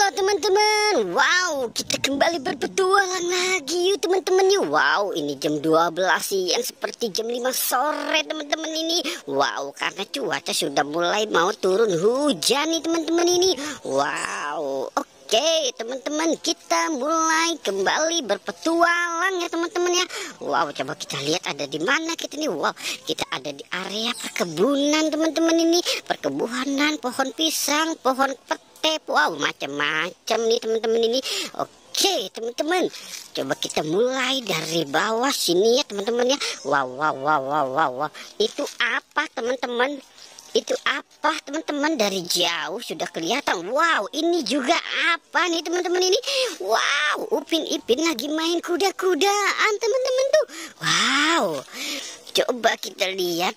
Halo teman-teman, wow, kita kembali berpetualang lagi yuk teman-teman yuk. Wow, ini jam 12 siang seperti jam 5 sore teman-teman ini. Wow, karena cuaca sudah mulai mau turun hujan nih teman-teman ini. Wow, oke teman-teman, kita mulai kembali berpetualang ya teman-teman ya. Wow, coba kita lihat ada di mana kita nih. Wow, kita ada di area perkebunan teman-teman ini. Perkebunan, pohon pisang, pohon pete. Wow, macam-macam nih teman-teman ini. Oke teman-teman, coba kita mulai dari bawah sini ya teman-teman ya. Wow, wow, wow, wow, wow, wow. Itu apa teman-teman? Itu apa teman-teman? Dari jauh sudah kelihatan. Wow, ini juga apa nih teman-teman ini? Wow, Upin Ipin lagi main kuda-kudaan teman-teman tuh. Wow, coba kita lihat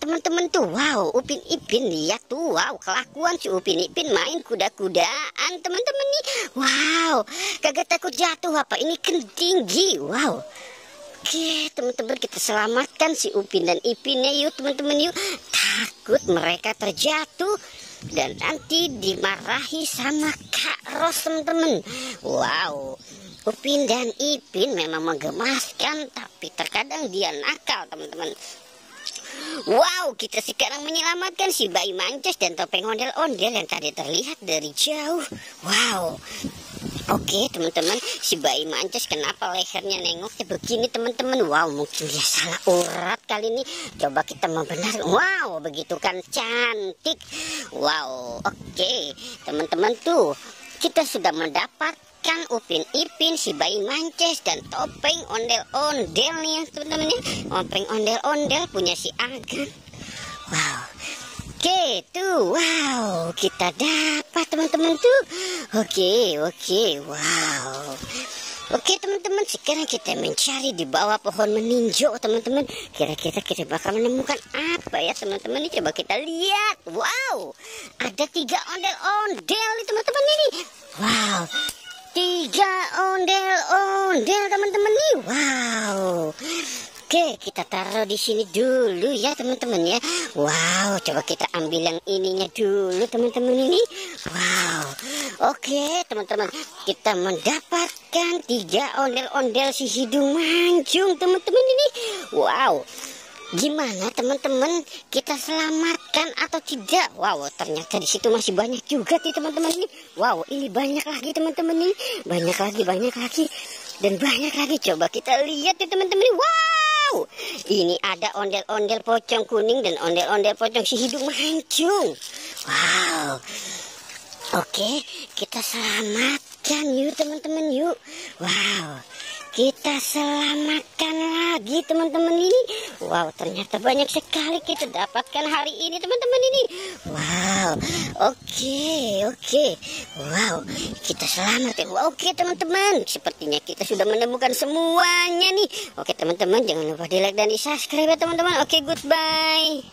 teman-teman tuh. Wow, Upin Ipin, lihat tuh. Wow, kelakuan si Upin Ipin main kuda-kudaan teman-teman nih. Wow, kagak takut jatuh apa? Ini kan tinggi. Wow. Oke teman-teman, kita selamatkan si Upin dan Ipinnya yuk teman-teman yuk. Takut mereka terjatuh dan nanti dimarahi sama Kak Ros teman-teman. Wow, Upin dan Ipin memang menggemaskan, tapi terkadang dia nakal teman-teman. Wow, kita sekarang menyelamatkan si bayi mancos dan topeng ondel-ondel yang tadi terlihat dari jauh. Wow. Oke teman-teman, si bayi mancos kenapa lehernya nengoknya begini teman-teman? Wow, mungkin dia salah urat kali ini. Coba kita membenarkan. Wow, begitu kan cantik. Wow, oke teman-teman tuh, kita sudah mendapatkan Upin Ipin, si bayi mancos dan topeng ondel-ondel nih teman-teman ya. Topeng ondel-ondel punya si Agan. Wow. Oke tuh, wow, kita dapat teman-teman tuh. Oke, wow. Oke teman-teman, sekarang kita mencari di bawah pohon meninjau teman-teman. Kira-kira kita bakal menemukan apa ya teman-teman ini? Coba kita lihat. Wow, ada 3 ondel-ondel nih teman-teman ini. Wow, 3 ondel-ondel teman-teman nih. Wow. Oke, kita taruh di sini dulu ya teman-teman ya. Wow, coba kita ambil yang ininya dulu teman-teman ini. Wow. Oke teman-teman, kita mendapatkan 3 ondel-ondel si hidung mancung teman-teman ini. Wow. Gimana teman-teman, kita selamatkan atau tidak? Wow, ternyata di situ masih banyak juga nih teman-teman ini. Wow, ini banyak lagi teman-teman ini. Banyak lagi. Dan banyak lagi. Coba kita lihat ya teman-teman ini. Wow, ini ada ondel-ondel pocong kuning dan ondel-ondel pocong si hidung mancung. Wow. Oke, kita selamatkan yuk teman-teman yuk. Wow, kita selamatkan lagi teman-teman ini. Wow, ternyata banyak sekali kita dapatkan hari ini teman-teman ini. Wow, oke. Wow, kita selamatkan. Wow, oke teman-teman, sepertinya kita sudah menemukan semuanya nih. Oke teman-teman, jangan lupa di like dan di subscribe ya teman-teman. Oke, goodbye.